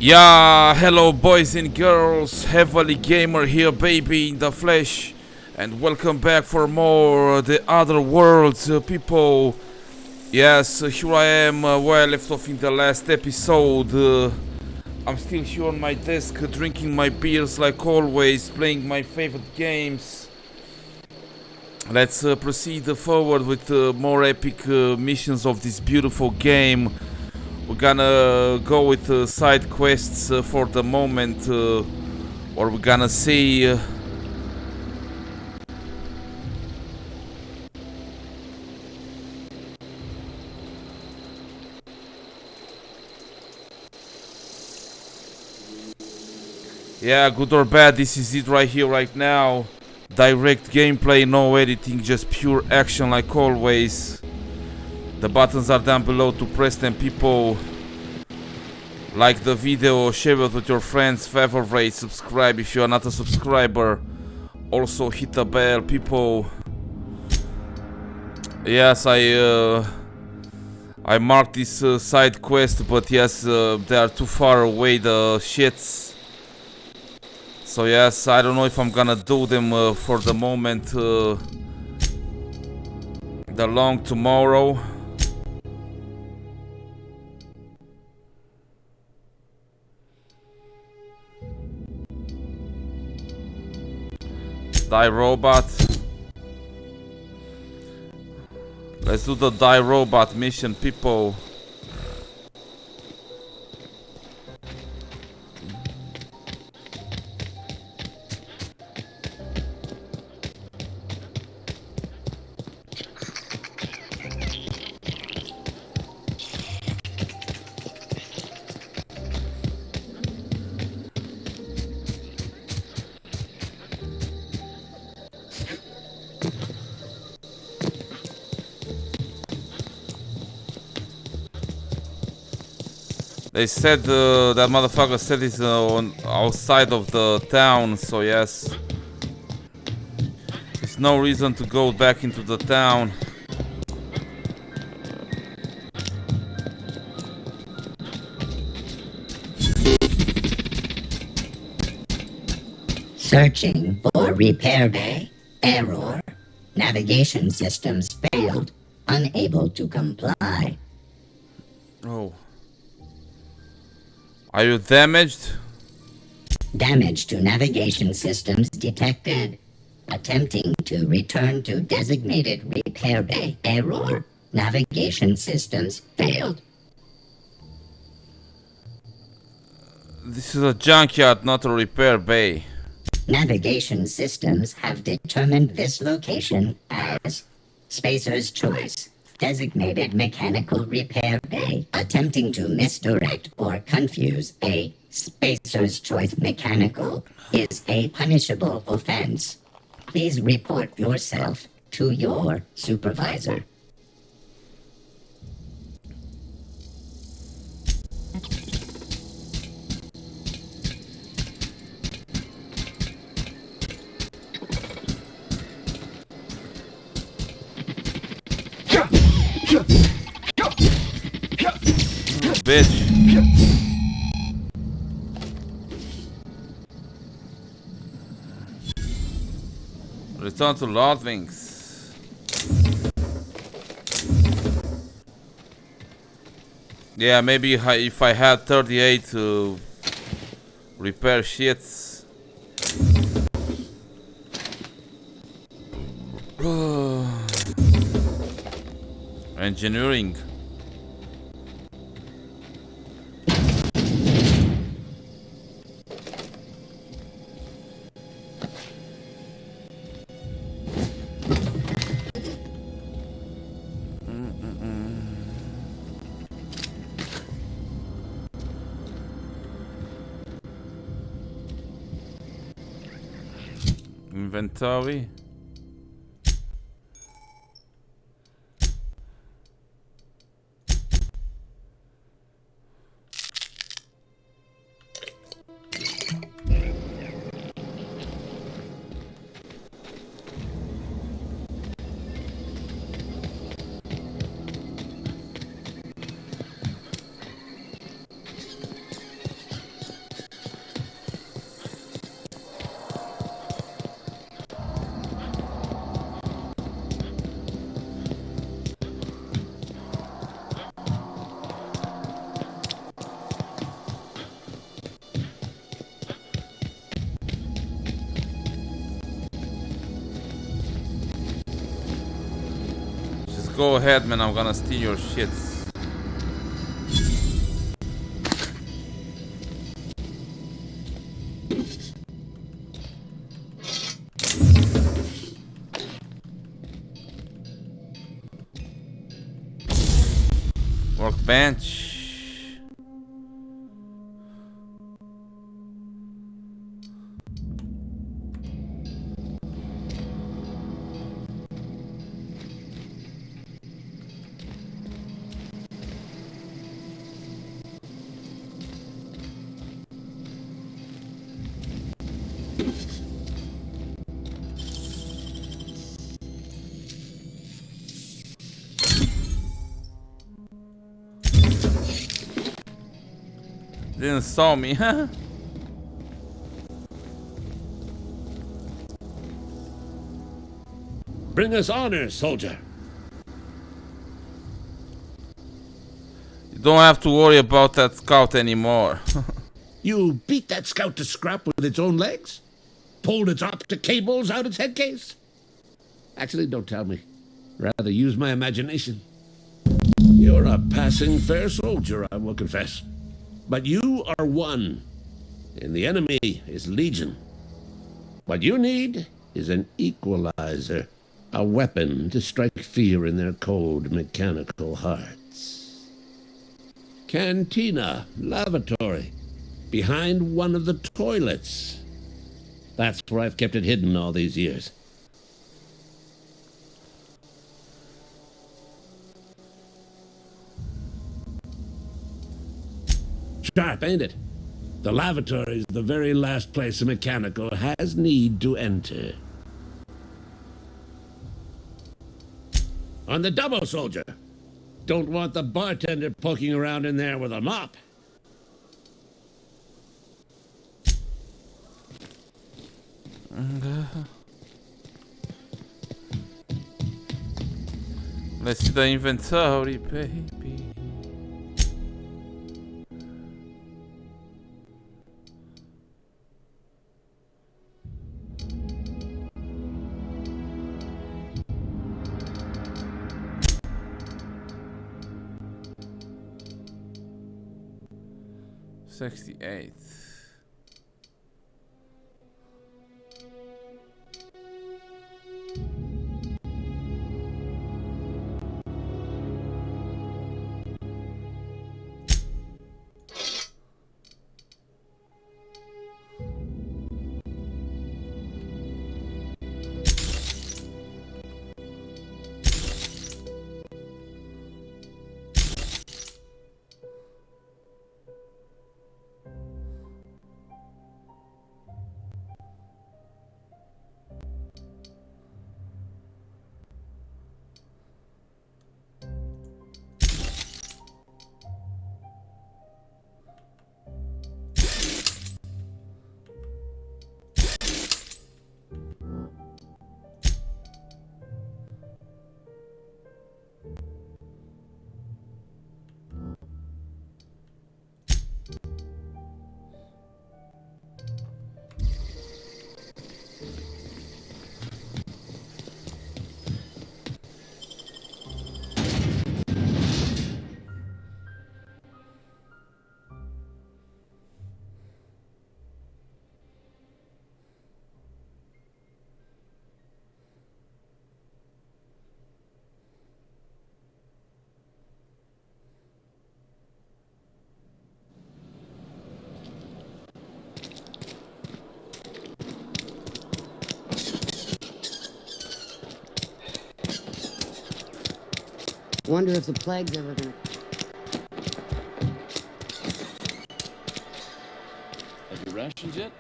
Yeah, hello boys and girls, HeavilyGamer here, baby, in the flesh, and welcome back for more The Other Worlds, people. Yes, here I am, where I left off in the last episode. I'm still here on my desk, drinking my beers like always, playing my favorite games. Let's proceed forward with more epic missions of this beautiful game. We're gonna go with side quests for the moment, or we're gonna see. Yeah, good or bad, this is it right here, right now. Direct gameplay, no editing, just pure action like always. The buttons are down below to press them, people. Like the video, share it with your friends, favorite, subscribe if you are not a subscriber. Also hit the bell, people. Yes, I marked this side quest, but yes, they are too far away, the shits. So yes, I don't know if I'm gonna do them for the moment. The long tomorrow. Die robot. Let's do the die robot mission, people. They said that motherfucker said it's on outside of the town, so yes. There's no reason to go back into the town. Searching for repair bay. Error. Navigation systems failed. Unable to comply. Oh. Are you damaged? Damage to navigation systems detected. Attempting to return to designated repair bay. Error. Navigation systems failed. This is a junkyard, not a repair bay. Navigation systems have determined this location as Spacer's Choice. Designated mechanical repair bay. Attempting to misdirect or confuse a Spacer's Choice mechanical is a punishable offense. Please report yourself to your supervisor. Bitch. Return to Lord Wings. Yeah, maybe if I had 38 to repair shits. Engineering. Inventory. go ahead, man. I'm gonna steal your shits. Workbench. Didn't saw me, huh? Bring us honor, soldier. You don't have to worry about that scout anymore. You beat that scout to scrap with its own legs? Pulled its optic cables out its head case? Actually, don't tell me. Rather use my imagination. You're a passing fair soldier, I will confess. But you are one, and the enemy is legion. What you need is an equalizer, a weapon to strike fear in their cold, mechanical hearts. Cantina, lavatory, behind one of the toilets. That's where I've kept it hidden all these years. Sharp, ain't it? The lavatory is the very last place a mechanical has need to enter. On the double, soldier. Don't want the bartender poking around in there with a mop. Let's see the inventory, baby. $68. Wonder if the plague's ever gonna... Have you rations yet?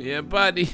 Yeah, buddy.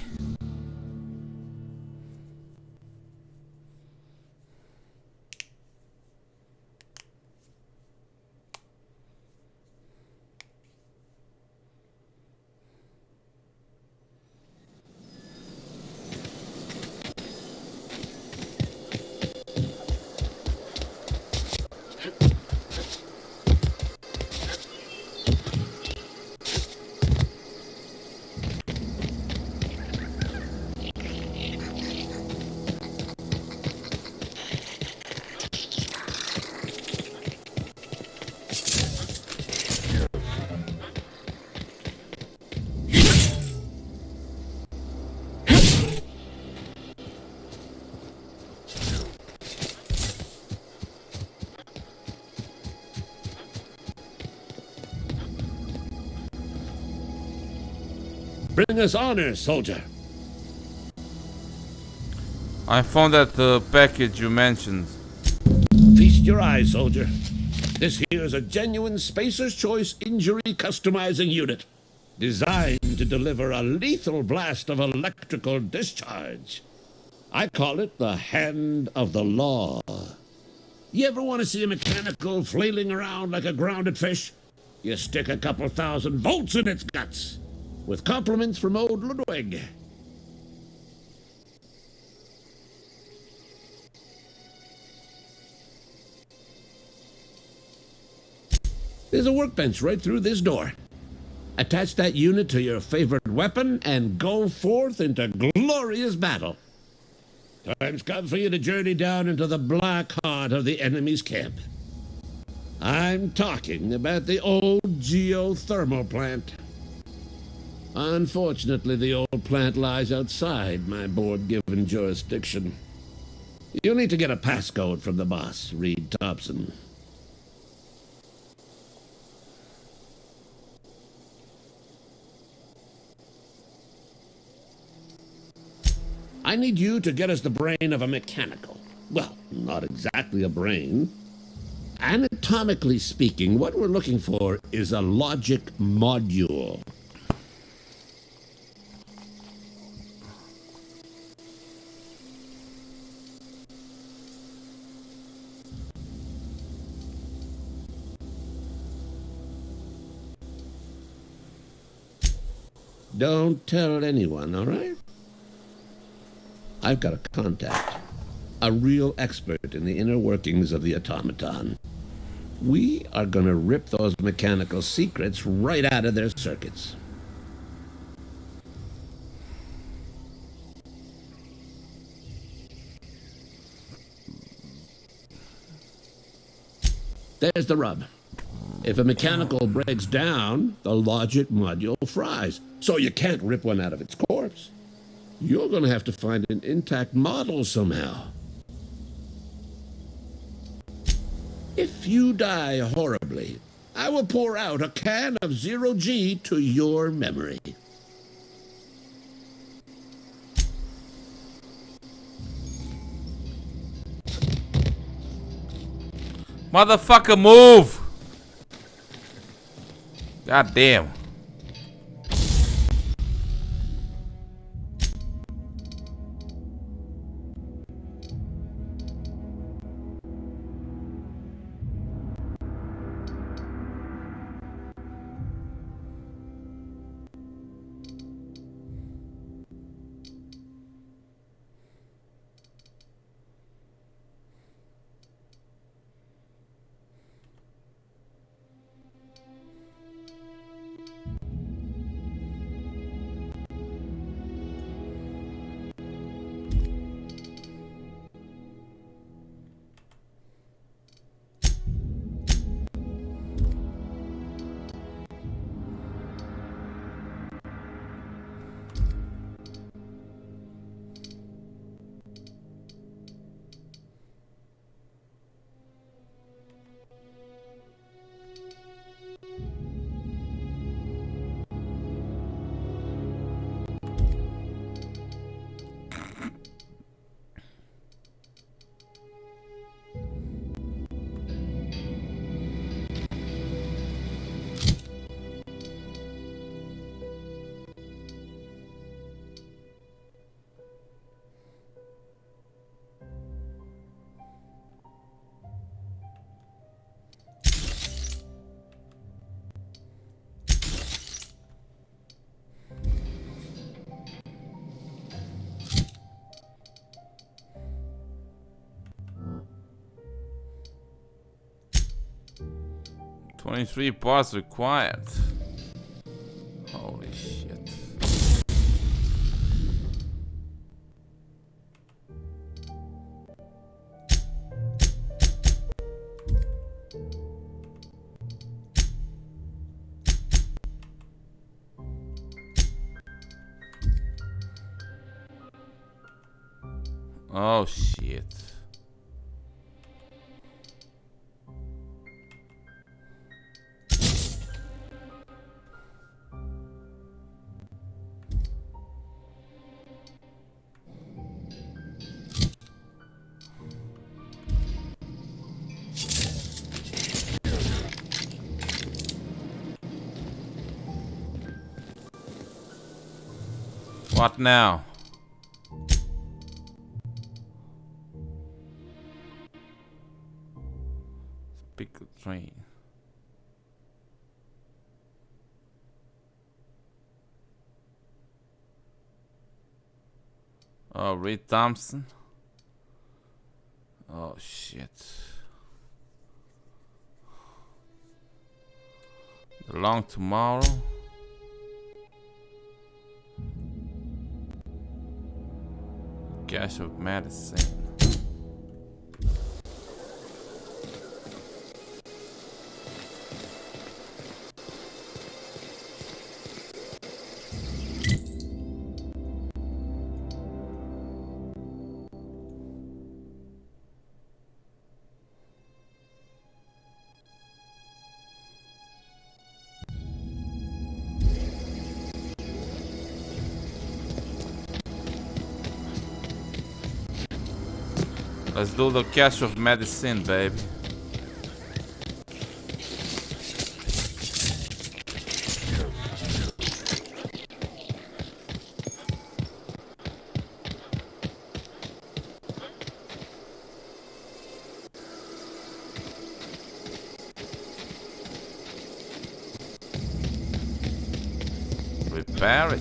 Bring us honor, soldier. I found that package you mentioned. Feast your eyes, soldier. This here is a genuine Spacer's Choice injury customizing unit, designed to deliver a lethal blast of electrical discharge. I call it the Hand of the Law. You ever want to see a mechanical flailing around like a grounded fish? You stick a couple thousand volts in its guts. With compliments from old Ludwig. There's a workbench right through this door. Attach that unit to your favorite weapon and go forth into glorious battle. Time's come for you to journey down into the black heart of the enemy's camp. I'm talking about the old geothermal plant. Unfortunately, the old plant lies outside my board-given jurisdiction. You'll need to get a passcode from the boss, Reed Thompson. I need you to get us the brain of a mechanical. Well, not exactly a brain. Anatomically speaking, what we're looking for is a logic module. Don't tell anyone, all right? I've got a contact, a real expert in the inner workings of the automaton. We are going to rip those mechanical secrets right out of their circuits. There's the rub. If a mechanical breaks down, the logic module fries, so you can't rip one out of its corpse. You're going to have to find an intact model somehow. If you die horribly, I will pour out a can of 0G to your memory. Motherfucker, move! God damn. "23 parts required." Holy shit. Oh shit. What now? Pick a train. Oh, Reed Thompson. Oh shit. The Long Tomorrow. Cache of Medicine. Let's do the Cache of Medicine, baby. Repair it.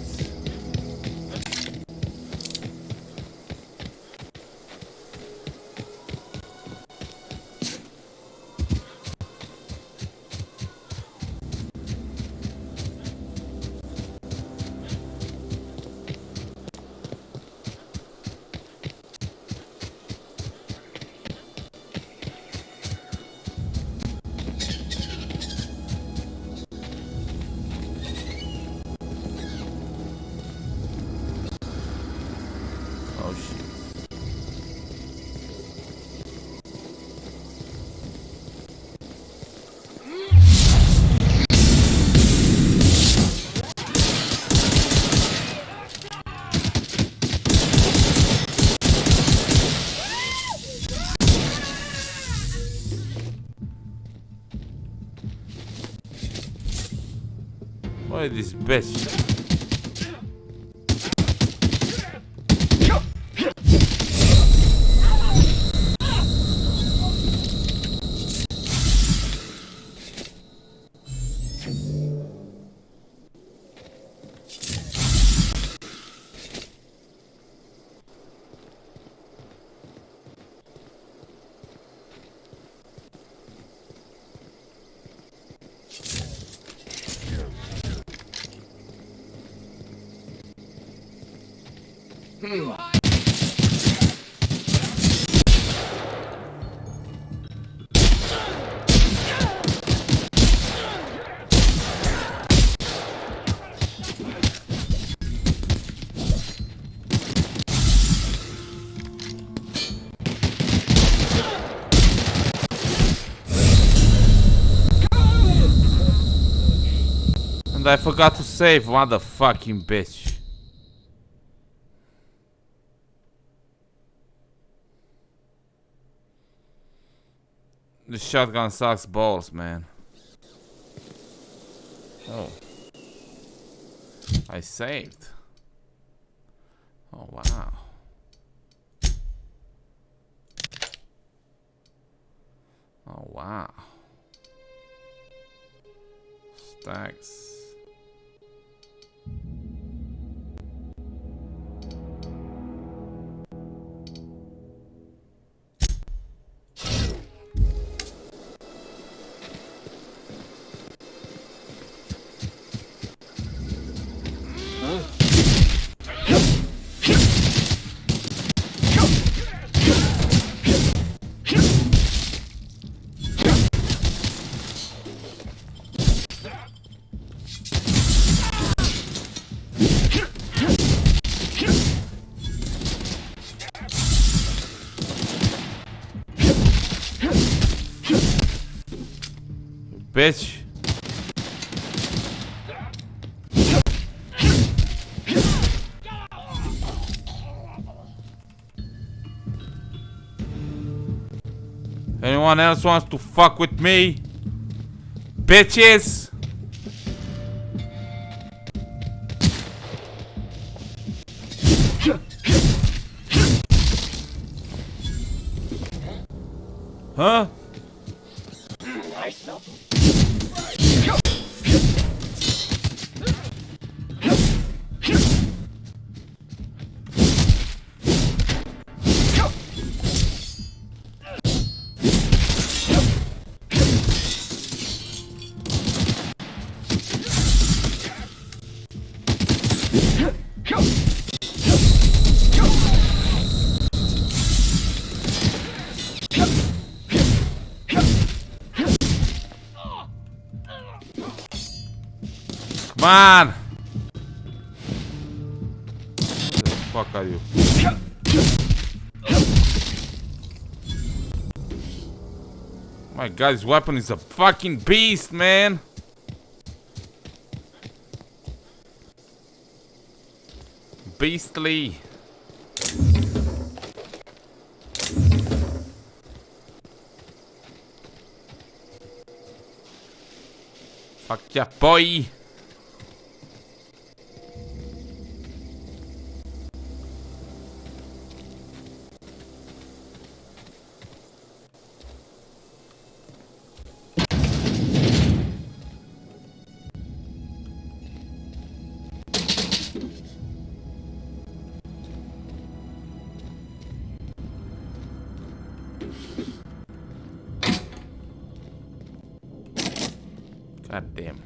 Oh shit. What is this bitch? And I forgot to save, motherfucking bitch. The shotgun sucks balls, man. Oh. I saved. Oh, wow. Oh, wow. Stacks. Bitch. Anyone else wants to fuck with me? Bitches. Come on! Where the fuck are you? My god, this weapon is a fucking beast, man! Beastly. Fuck yeah, boy! God damn.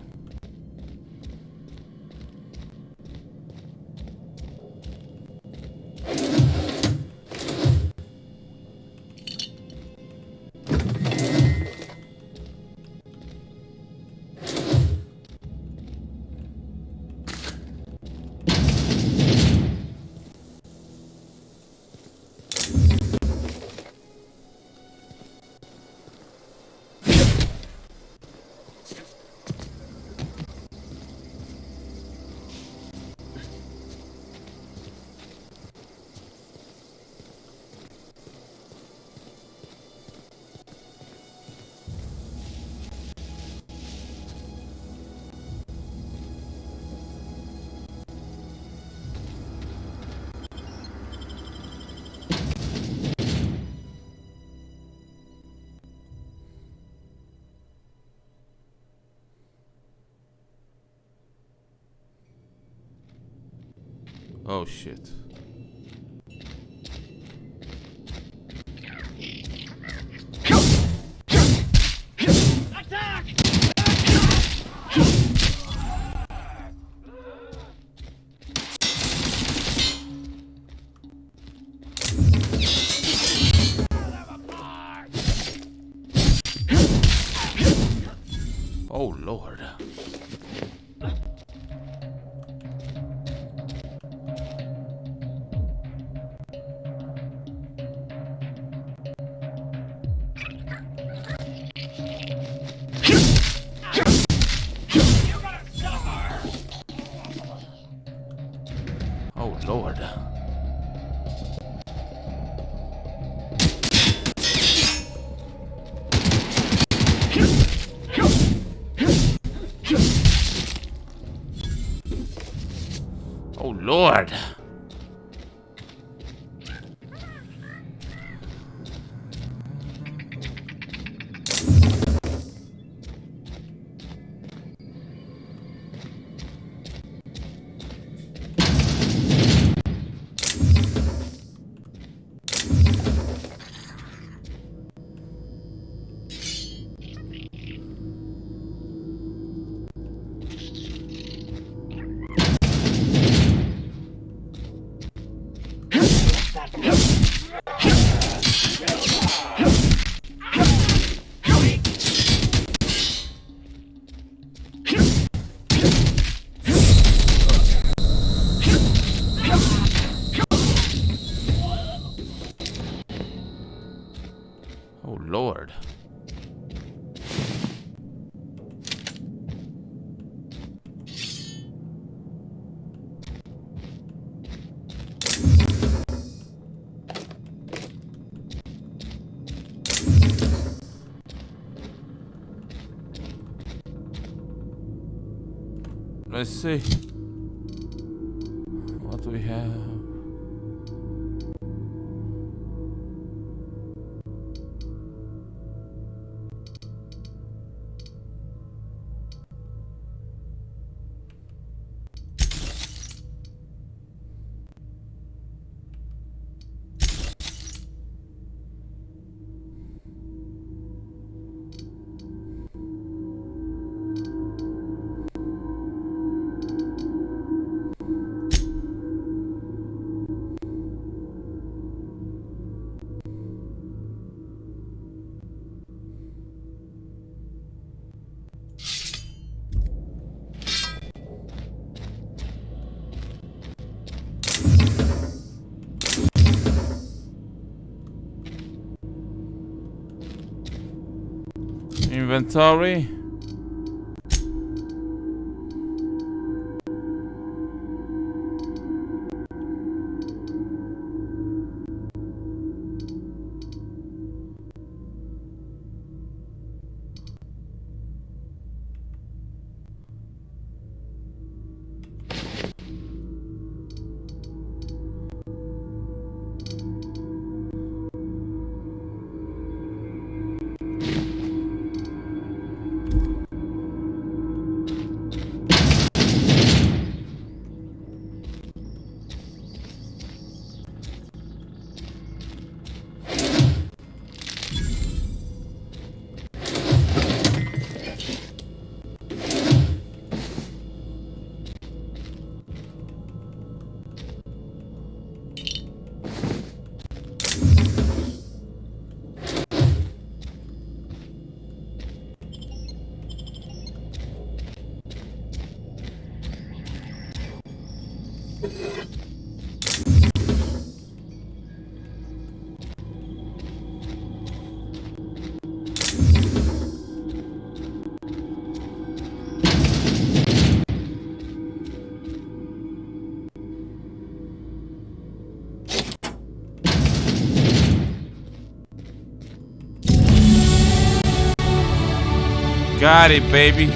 Oh shit. Oh lord. Oh lord. Oh lord. Oh lord. Let's see. What do we have? inventory. Got it, baby.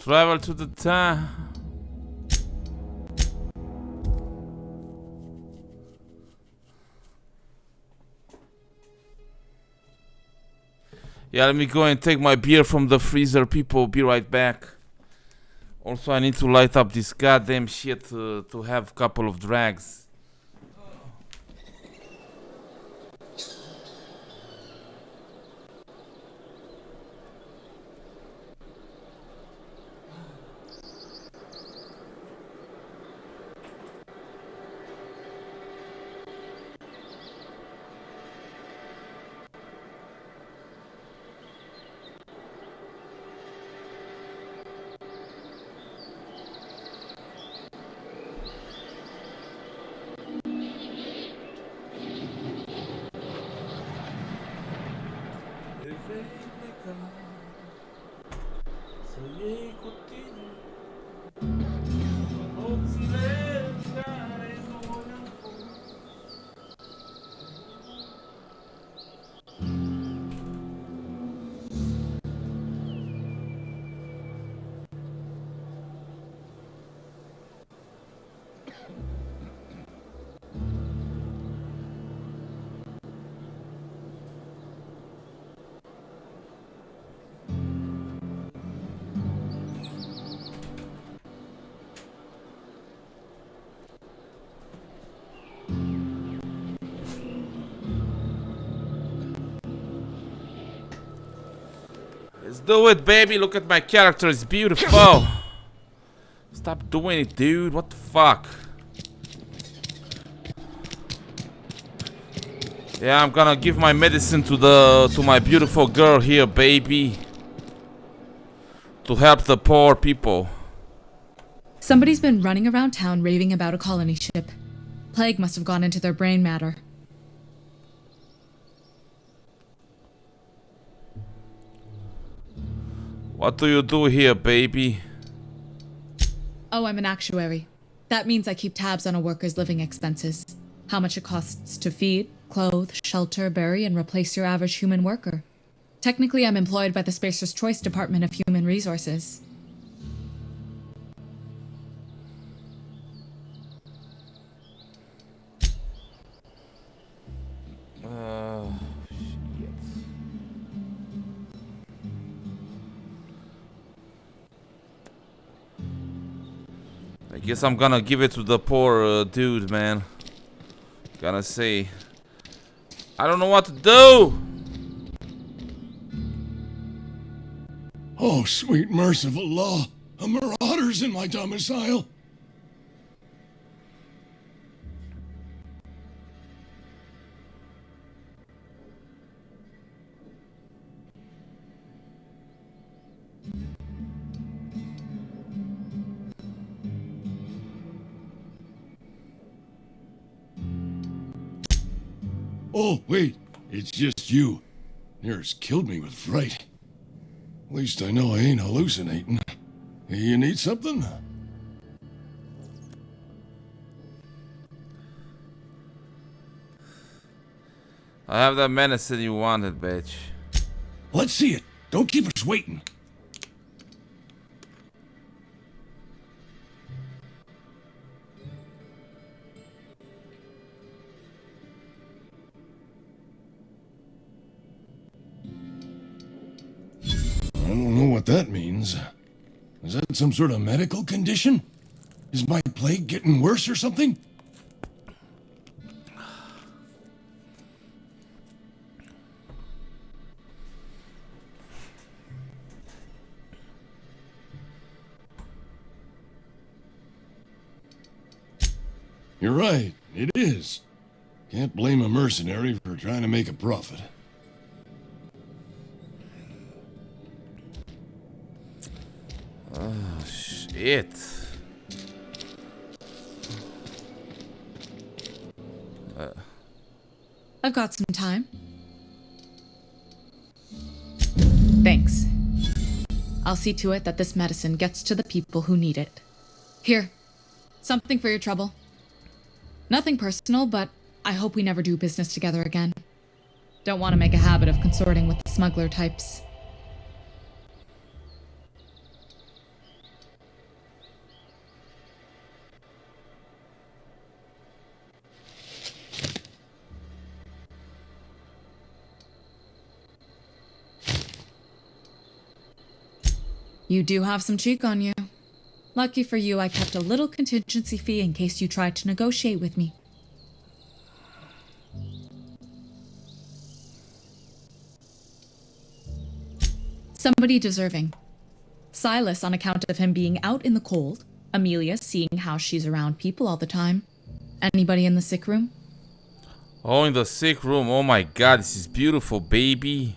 Travel to the town. Yeah, let me go and take my beer from the freezer, people. Be right back. Also, I need to light up this goddamn shit to have a couple of drags. Let's do it, baby. Look at my character. It's beautiful. Stop doing it, dude. What the fuck? Yeah, I'm gonna give my medicine to my beautiful girl here, baby. To help the poor people. Somebody's been running around town raving about a colony ship. Plague must have gone into their brain matter. What do you do here, baby? Oh, I'm an actuary. That means I keep tabs on a worker's living expenses. How much it costs to feed, clothe, shelter, bury, and replace your average human worker. Technically, I'm employed by the Spacer's Choice Department of Human Resources. Shit. I guess I'm gonna give it to the poor dude, man. Gonna say, I don't know what to do. Oh, sweet merciful law. A marauder's in my domicile. Oh, wait. It's just you. Near's killed me with fright. At least I know I ain't hallucinating. You need something? I have that medicine you wanted, bitch. Let's see it. Don't keep us waiting. I don't know what that means. Is that some sort of medical condition? Is my plague getting worse or something? You're right, it is. Can't blame a mercenary for trying to make a profit. Oh, shit. I've got some time. Thanks. I'll see to it that this medicine gets to the people who need it. Here, something for your trouble. Nothing personal, but I hope we never do business together again. Don't want to make a habit of consorting with the smuggler types. You do have some cheek on you. Lucky for you, I kept a little contingency fee in case you tried to negotiate with me. Somebody deserving. Silas on account of him being out in the cold. Amelia seeing how she's around people all the time. Anybody in the sick room? Oh, in the sick room. Oh my god, this is beautiful, baby.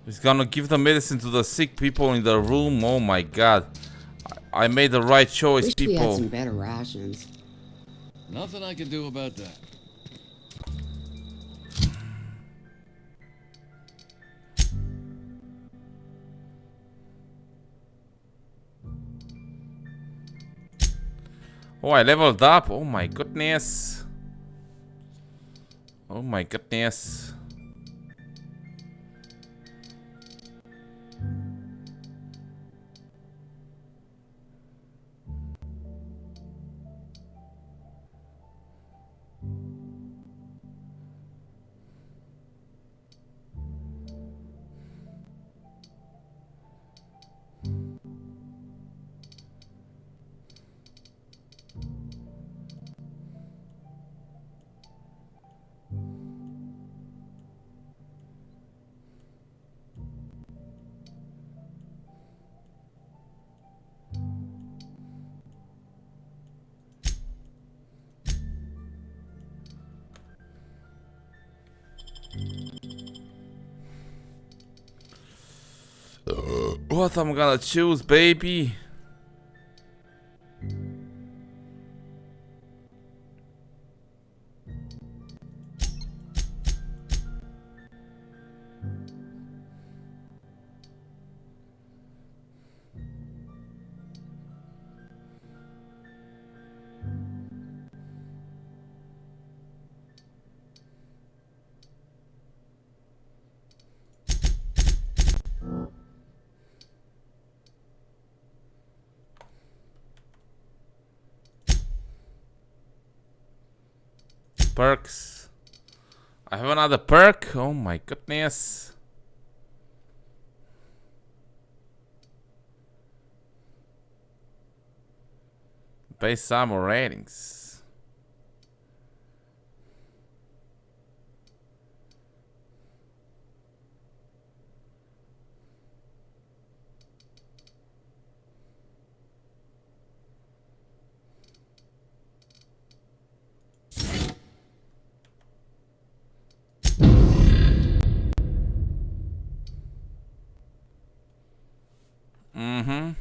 He's gonna give the medicine to the sick people in the room. Oh my god. I made the right choice, Wish we had people. some better rations. Nothing I can do about that. Oh, I leveled up. Oh my goodness. Oh my goodness. What I'm gonna choose, baby? Perks. I have another perk. Oh my goodness. Base ammo ratings. Mm-hmm.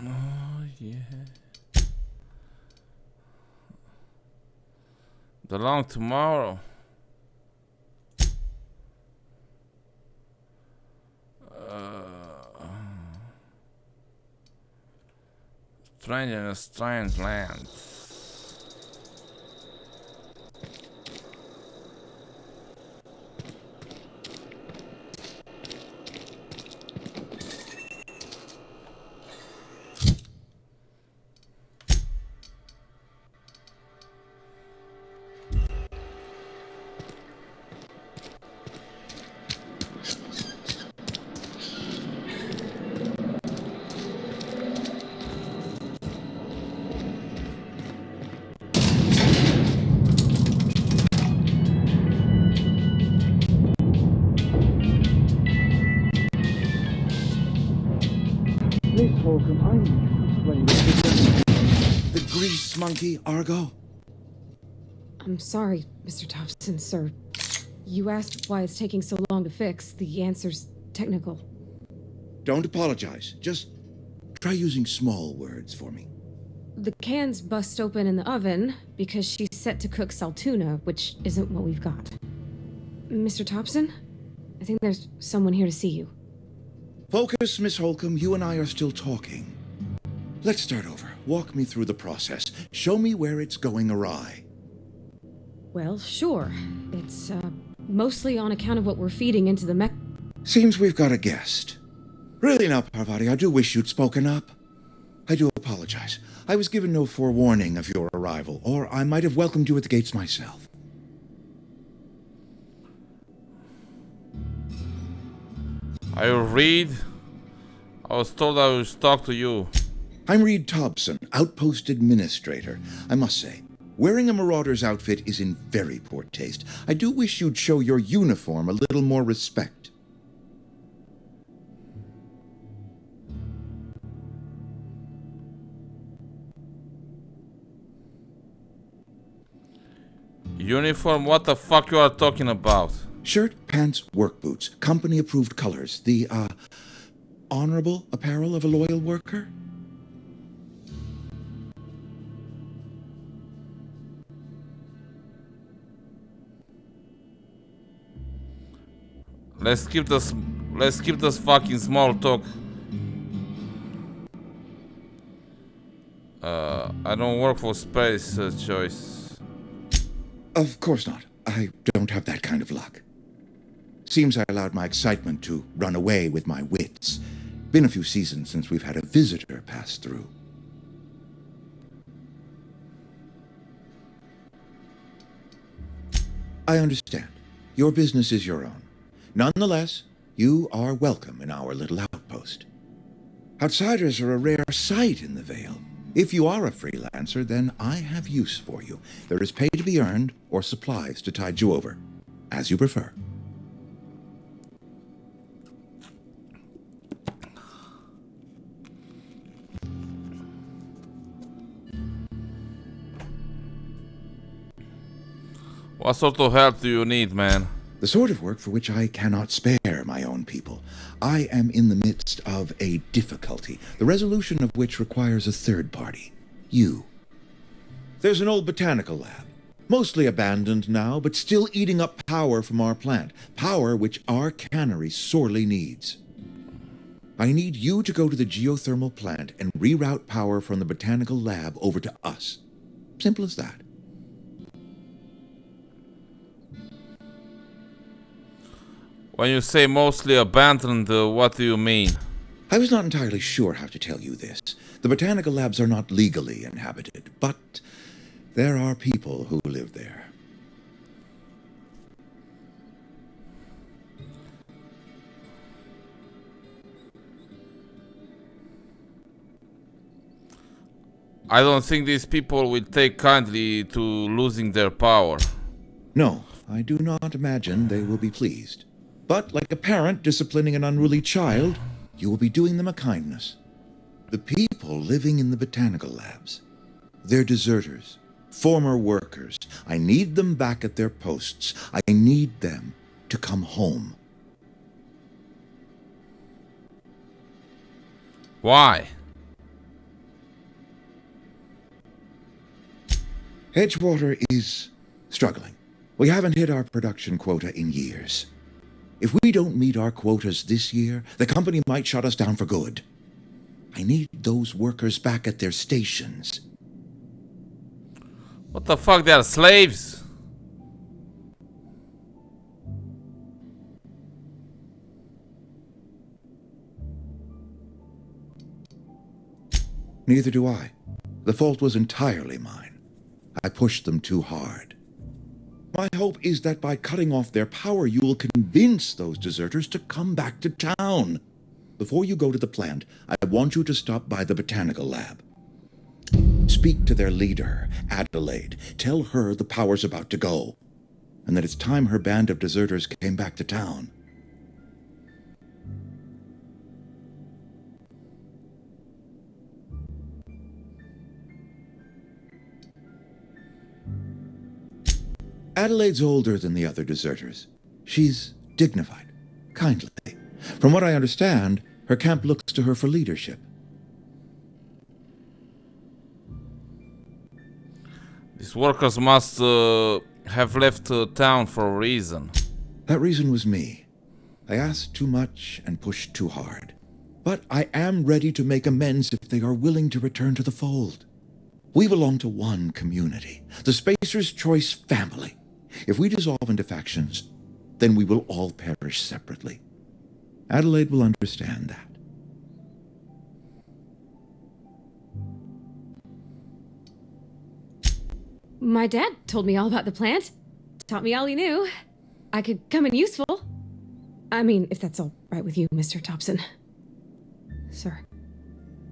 Oh yeah. The long tomorrow. Strange in a strange land. Miss Holcomb, I need to explain this. The grease monkey, Argo? I'm sorry, Mr. Thompson, sir. You asked why it's taking so long to fix. The answer's technical. Don't apologize. Just try using small words for me. The can's bust open in the oven because she's set to cook saltuna, which isn't what we've got. Mr. Thompson? I think there's someone here to see you. Focus, Miss Holcomb. You and I are still talking. Let's start over. Walk me through the process. Show me where it's going awry. Well, sure. It's, mostly on account of what we're feeding into the mech... Seems we've got a guest. Really now, Parvati, I do wish you'd spoken up. I do apologize. I was given no forewarning of your arrival, or I might have welcomed you at the gates myself. Are you Reed? I was told I would talk to you. I'm Reed Thompson, Outpost Administrator. I must say, wearing a Marauder's outfit is in very poor taste. I do wish you'd show your uniform a little more respect. Uniform? What the fuck you are talking about? Shirt, pants, work boots, company-approved colors. The, honorable apparel of a loyal worker? Let's keep this fucking small talk. I don't work for Space Choice. Of course not. I don't have that kind of luck. Seems I allowed my excitement to run away with my wits. Been a few seasons since we've had a visitor pass through. I understand. Your business is your own. Nonetheless, you are welcome in our little outpost. Outsiders are a rare sight in the Vale. If you are a freelancer, then I have use for you. There is pay to be earned or supplies to tide you over, as you prefer. What sort of help do you need, man? The sort of work for which I cannot spare my own people. I am in the midst of a difficulty, the resolution of which requires a third party. You. There's an old botanical lab, mostly abandoned now, but still eating up power from our plant, power which our cannery sorely needs. I need you to go to the geothermal plant and reroute power from the botanical lab over to us. Simple as that. When you say mostly abandoned, what do you mean? I was not entirely sure how to tell you this. The botanical labs are not legally inhabited, but there are people who live there. I don't think these people will take kindly to losing their power. No, I do not imagine they will be pleased. But like a parent disciplining an unruly child, you will be doing them a kindness. The people living in the botanical labs, they're deserters, former workers. I need them back at their posts. I need them to come home. Why? Edgewater is struggling. We haven't hit our production quota in years. If we don't meet our quotas this year, the company might shut us down for good. I need those workers back at their stations. What the fuck, they are slaves? Neither do I. The fault was entirely mine. I pushed them too hard. My hope is that by cutting off their power, you will convince those deserters to come back to town. Before you go to the plant, I want you to stop by the botanical lab. Speak to their leader, Adelaide. Tell her the power's about to go, and that it's time her band of deserters came back to town. Adelaide's older than the other deserters. She's dignified, kindly. From what I understand, her camp looks to her for leadership. These workers must have left town for a reason. That reason was me. I asked too much and pushed too hard. But I am ready to make amends if they are willing to return to the fold. We belong to one community, the Spacer's Choice family. If we dissolve into factions, then we will all perish separately. Adelaide will understand that. My dad told me all about the plant. Taught me all he knew. I could come in useful. I mean, if that's all right with you, Mr. Thompson. Sir.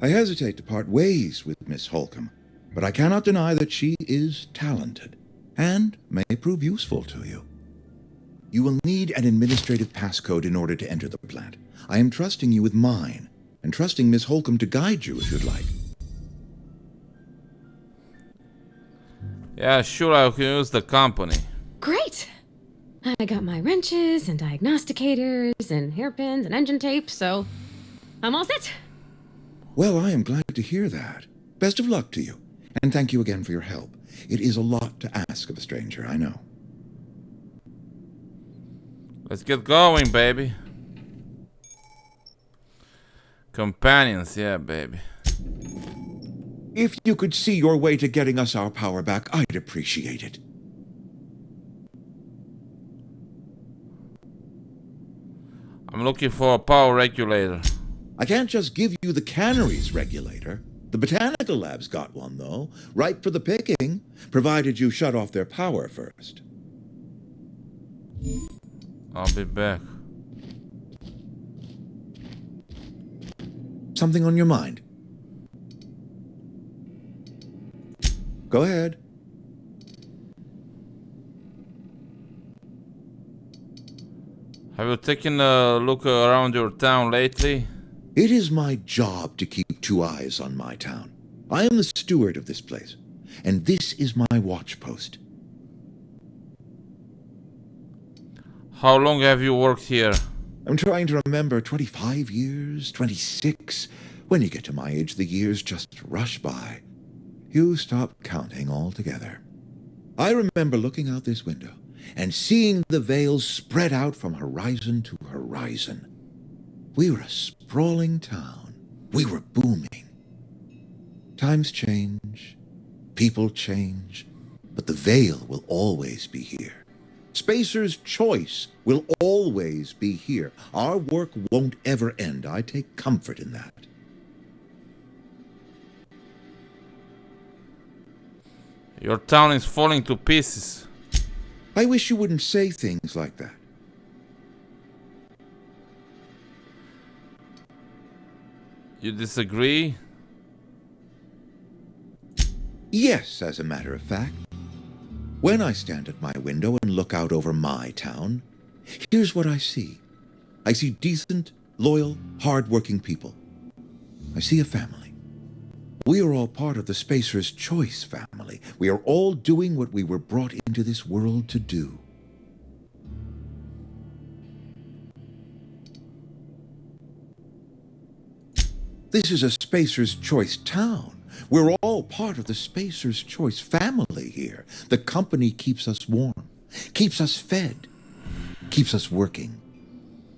I hesitate to part ways with Miss Holcomb, but I cannot deny that she is talented and may prove useful to you. You will need an administrative passcode in order to enter the plant. I am trusting you with mine, and trusting Miss Holcomb to guide you if you'd like. Yeah, sure, I can use the company. Great! I got my wrenches and diagnosticators and hairpins and engine tape, so I'm all set. Well, I am glad to hear that. Best of luck to you, and thank you again for your help. It is a lot to ask of a stranger, I know. Let's get going, baby. Companions, yeah, baby. If you could see your way to getting us our power back, I'd appreciate it. I'm looking for a power regulator. I can't just give you the cannery's regulator. The botanical lab's got one, though, ripe for the picking, provided you shut off their power first. I'll be back. Something on your mind? Go ahead. Have you taken a look around your town lately? It is my job to keep two eyes on my town. I am the steward of this place, and this is my watch post. How long have you worked here? I'm trying to remember, 25 years, 26. When you get to my age, the years just rush by. You stop counting altogether. I remember looking out this window and seeing the veils spread out from horizon to horizon. We were a sprawling town. We were booming. Times change, people change, but the veil will always be here. Spacer's Choice will always be here. Our work won't ever end. I take comfort in that. Your town is falling to pieces. I wish you wouldn't say things like that. You disagree? Yes, as a matter of fact. When I stand at my window and look out over my town, here's what I see. I see decent, loyal, hard-working people. I see a family. We are all part of the Spacer's Choice family. We are all doing what we were brought into this world to do. This is a Spacer's Choice town. We're all part of the Spacer's Choice family here. The company keeps us warm, keeps us fed, keeps us working.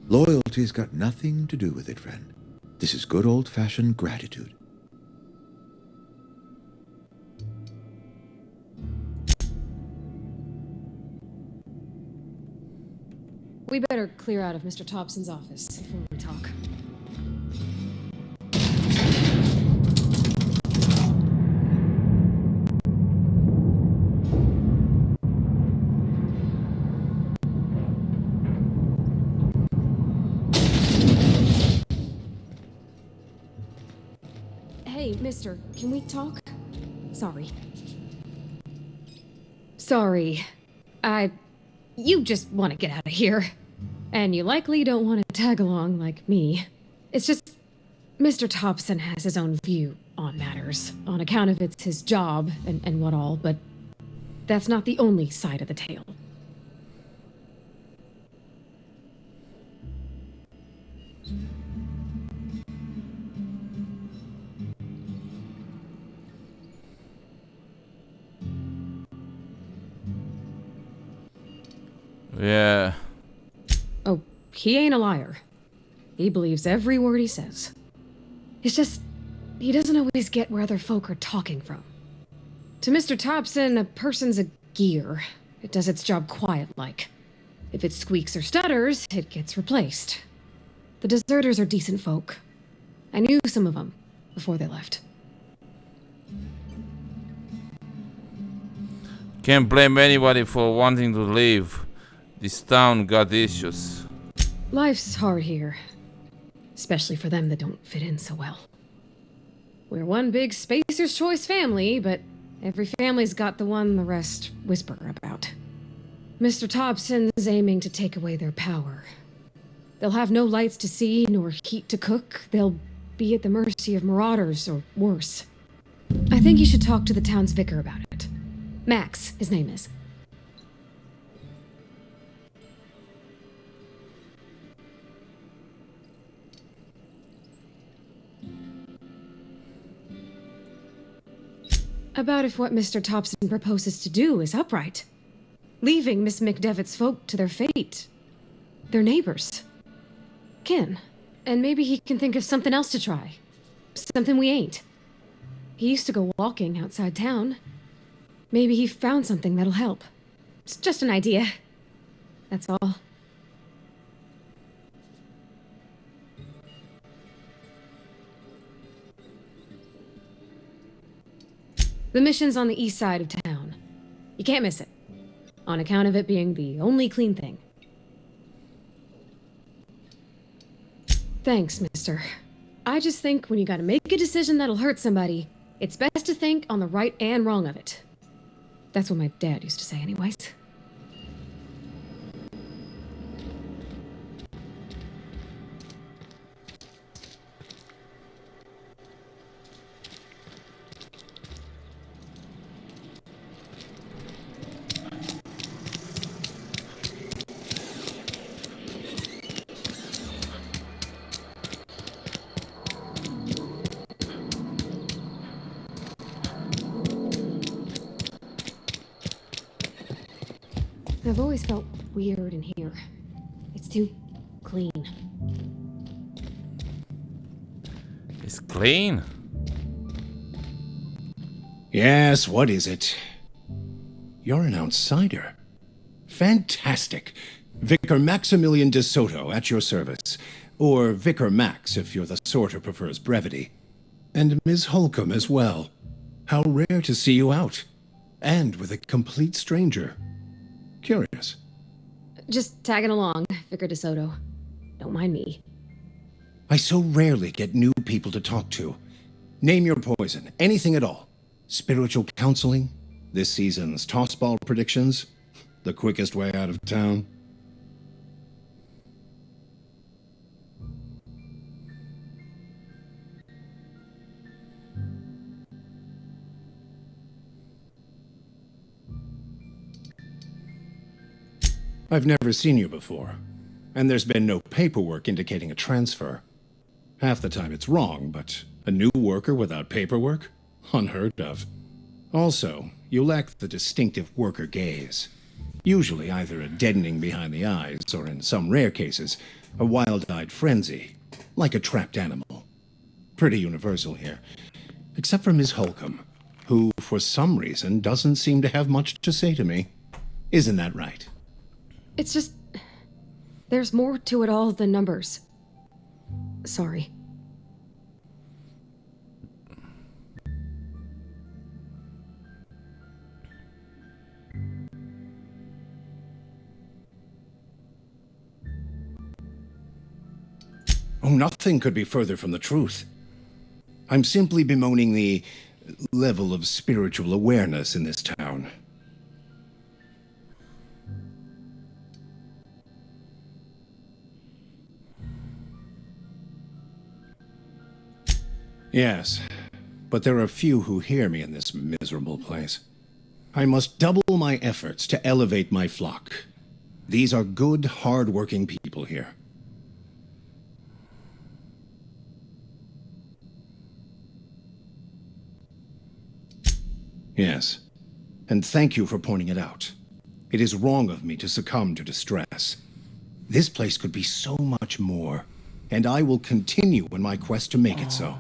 Loyalty's got nothing to do with it, friend. This is good old-fashioned gratitude. We better clear out of Mr. Thompson's office before we talk. Hey, mister, can we talk? Sorry. Sorry. You just want to get out of here. And you likely don't want to tag along like me. It's just, Mr. Thompson has his own view on matters, on account of it's his job and what all, but that's not the only side of the tale. Yeah. Oh, he ain't a liar. He believes every word he says. It's just, he doesn't always get where other folk are talking from. To Mr. Thompson, a person's a gear. It does its job quiet-like. If it squeaks or stutters, it gets replaced. The deserters are decent folk. I knew some of them before they left. Can't blame anybody for wanting to leave. This town got issues. Life's hard here. Especially for them that don't fit in so well. We're one big Spacer's Choice family, but every family's got the one the rest whisper about. Mr. Thompson's aiming to take away their power. They'll have no lights to see, nor heat to cook. They'll be at the mercy of marauders, or worse. I think you should talk to the town's vicar about it. Max, his name is. About if what Mr. Thompson proposes to do is upright. Leaving Miss McDevitt's folk to their fate. Their neighbors. Kin. And maybe he can think of something else to try. Something we ain't. He used to go walking outside town. Maybe he found something that'll help. It's just an idea. That's all. The mission's on the east side of town. You can't miss it. On account of it being the only clean thing. Thanks, mister. I just think when you gotta make a decision that'll hurt somebody, it's best to think on the right and wrong of it. That's what my dad used to say anyways. I've always felt weird in here. It's too clean. It's clean. Yes, what is it? You're an outsider. Fantastic. Vicar Maximilian de Soto at your service. Or Vicar Max if you're the sort who prefers brevity. And Ms. Holcomb as well. How rare to see you out. And with a complete stranger. Curious. Just tagging along, Vicar DeSoto. Don't mind me. I so rarely get new people to talk to. Name your poison, anything at all. Spiritual counseling, this season's tossball predictions, the quickest way out of town. I've never seen you before, and there's been no paperwork indicating a transfer. Half the time it's wrong, but a new worker without paperwork? Unheard of. Also, you lack the distinctive worker gaze. Usually either a deadening behind the eyes, or in some rare cases, a wild-eyed frenzy, like a trapped animal. Pretty universal here, except for Ms. Holcomb, who, for some reason, doesn't seem to have much to say to me. Isn't that right? It's just... there's more to it all than numbers. Sorry. Oh, nothing could be further from the truth. I'm simply bemoaning the level of spiritual awareness in this town. Yes, but there are few who hear me in this miserable place. I must double my efforts to elevate my flock. These are good, hard-working people here. Yes, and thank you for pointing it out. It is wrong of me to succumb to distress. This place could be so much more, and I will continue in my quest to make it so.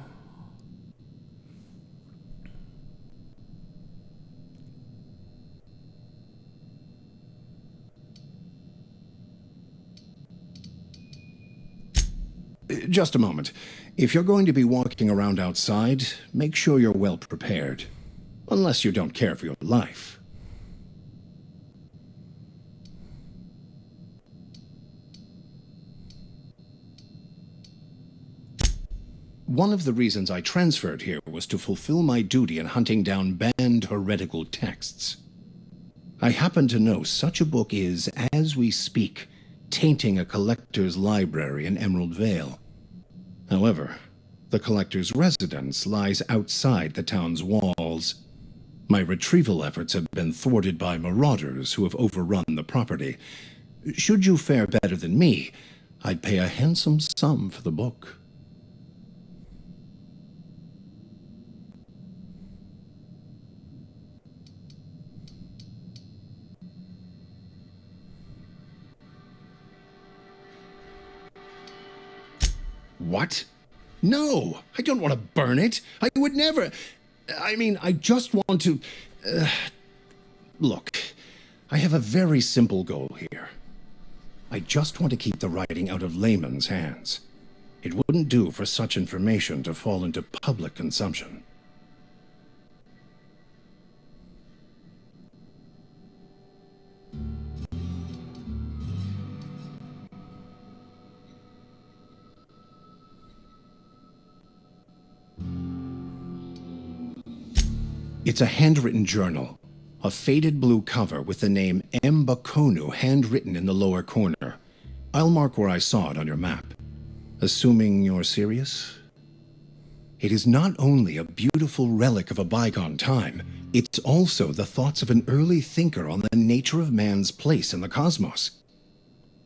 Just a moment. If you're going to be walking around outside, make sure you're well prepared. Unless you don't care for your life. One of the reasons I transferred here was to fulfill my duty in hunting down banned heretical texts. I happen to know such a book is, as we speak, tainting a collector's library in Emerald Vale. However, the collector's residence lies outside the town's walls. My retrieval efforts have been thwarted by marauders who have overrun the property. Should you fare better than me, I'd pay a handsome sum for the book. What? No, I don't want to burn it. I would never... I mean, I just want to... Look, I have a very simple goal here. I just want to keep the writing out of layman's hands. It wouldn't do for such information to fall into public consumption. It's a handwritten journal, a faded blue cover with the name M. Bakonu handwritten in the lower corner. I'll mark where I saw it on your map. Assuming you're serious? It is not only a beautiful relic of a bygone time, it's also the thoughts of an early thinker on the nature of man's place in the cosmos.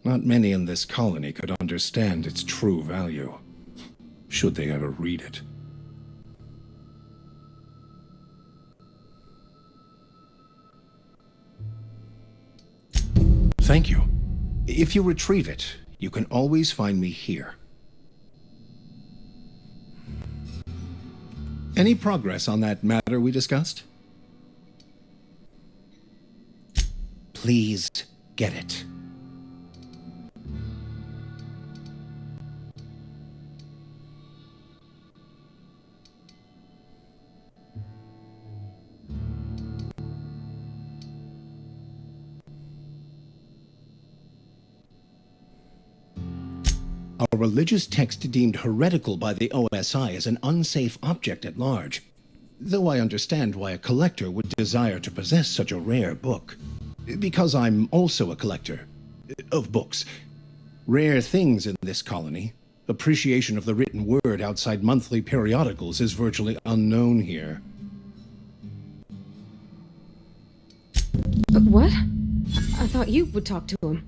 Not many in this colony could understand its true value, should they ever read it. Thank you. If you retrieve it, you can always find me here. Any progress on that matter we discussed? Please get it. A religious text deemed heretical by the OSI is an unsafe object at large, though I understand why a collector would desire to possess such a rare book. Because I'm also a collector of books. Rare things in this colony. Appreciation of the written word outside monthly periodicals is virtually unknown here. What? I thought you would talk to him.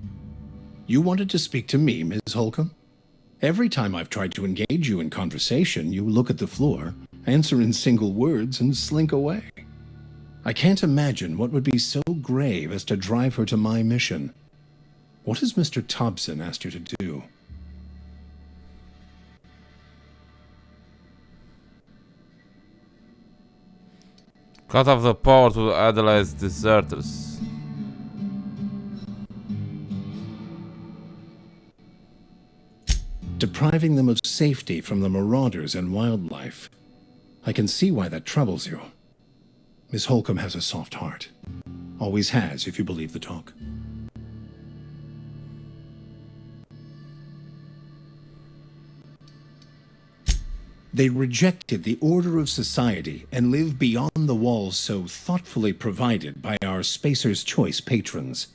You wanted to speak to me, Ms. Holcomb? Every time I've tried to engage you in conversation, you look at the floor, answer in single words, and slink away. I can't imagine what would be so grave as to drive her to my mission. What has Mr. Thompson asked her to do? Cut off the power to Adelaide's deserters. Depriving them of safety from the marauders and wildlife. I can see why that troubles you. Miss Holcomb has a soft heart. Always has, if you believe the talk. They rejected the order of society and live beyond the walls so thoughtfully provided by our Spacer's Choice patrons.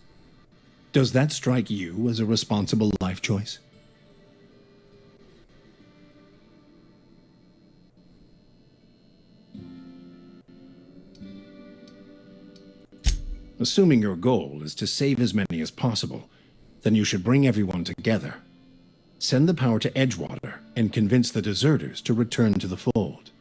Does that strike you as a responsible life choice? Assuming your goal is to save as many as possible, then you should bring everyone together. Send the power to Edgewater and convince the deserters to return to the fold.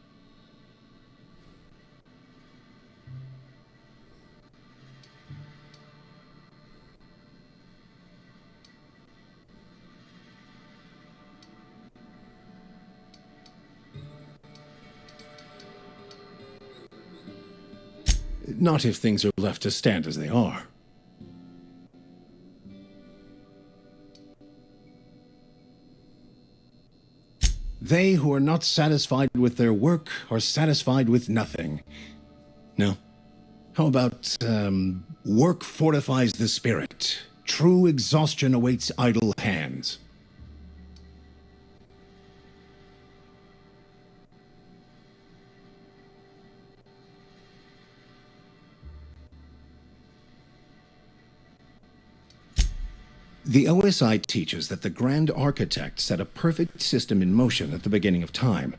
Not if things are left to stand as they are. They who are not satisfied with their work are satisfied with nothing. No? How about, work fortifies the spirit. True exhaustion awaits idle hands. The OSI teaches that the Grand Architect set a perfect system in motion at the beginning of time.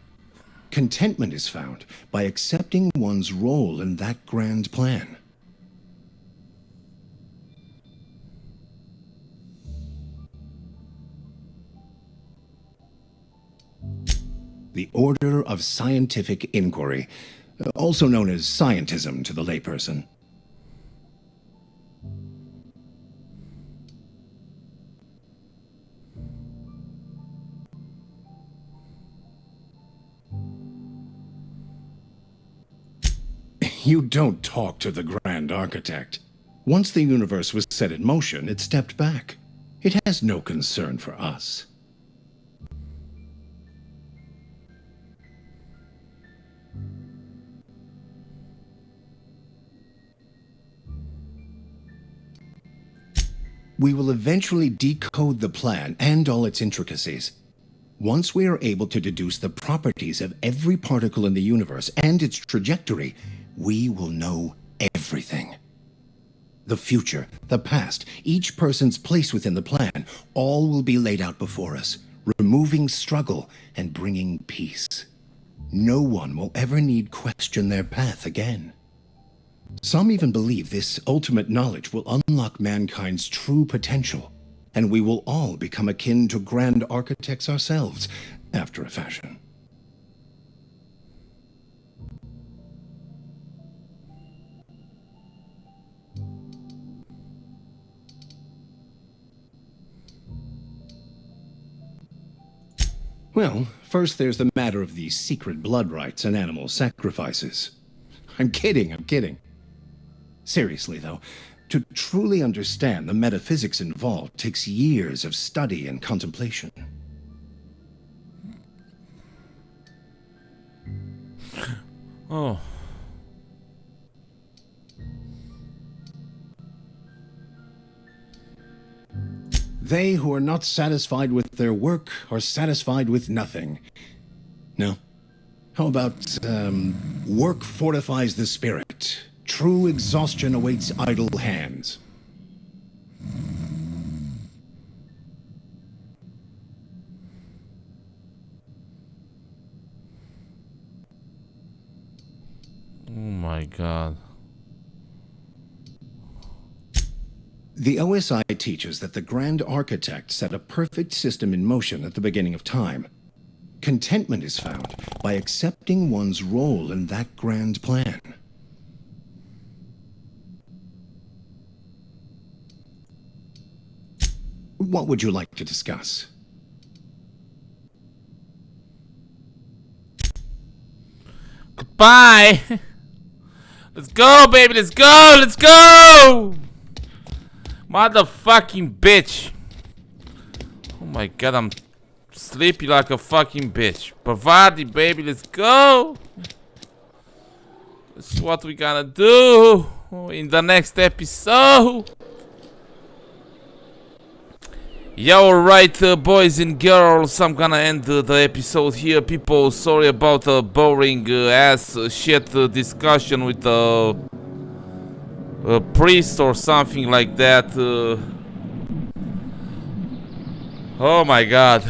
Contentment is found by accepting one's role in that grand plan. The Order of Scientific Inquiry, also known as scientism to the layperson. You don't talk to the Grand Architect. Once the universe was set in motion, it stepped back. It has no concern for us. We will eventually decode the plan and all its intricacies. Once we are able to deduce the properties of every particle in the universe and its trajectory, we will know everything. The future, the past, each person's place within the plan, all will be laid out before us, removing struggle and bringing peace. No one will ever need question their path again. Some even believe this ultimate knowledge will unlock mankind's true potential, and we will all become akin to grand architects ourselves, after a fashion. Well, first there's the matter of the secret blood rites and animal sacrifices. I'm kidding. Seriously, though, to truly understand the metaphysics involved takes years of study and contemplation. Oh. They who are not satisfied with their work are satisfied with nothing. No? How about, work fortifies the spirit. True exhaustion awaits idle hands. Oh my god. The OSI teaches that the Grand Architect set a perfect system in motion at the beginning of time. Contentment is found by accepting one's role in that grand plan. What would you like to discuss? Goodbye. Let's go, baby. Let's go. Let's go. Motherfucking bitch. Oh my god, I'm sleepy like a fucking bitch. Bavardi, baby, let's go. This is what we gonna do in the next episode. Yeah, alright, boys and girls, I'm gonna end the episode here. People, sorry about the boring ass shit discussion with the a priest or something like that. Oh my god.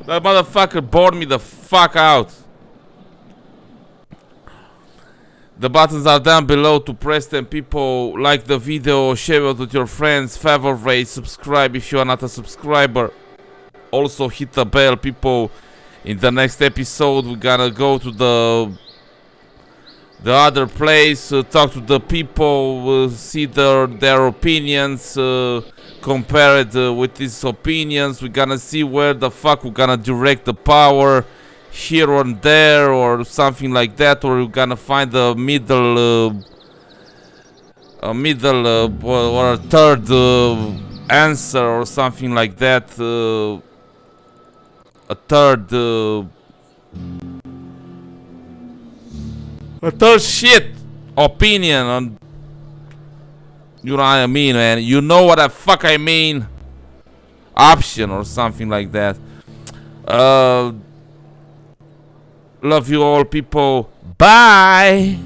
That motherfucker bored me the fuck out. The buttons are down below to press them. People, like the video, share it with your friends, favorite, subscribe if you are not a subscriber. Also hit the bell, people. In the next episode we're gonna go to the other place, talk to the people, see their opinions, compare it with these opinions. We're gonna see where the fuck we're gonna direct the power, here or there or something like that, or we're gonna find a middle or a third answer or something like that, a third shit opinion on, you know what I mean, man. You know what the fuck I mean. Option or something like that. Love you all, people. Bye.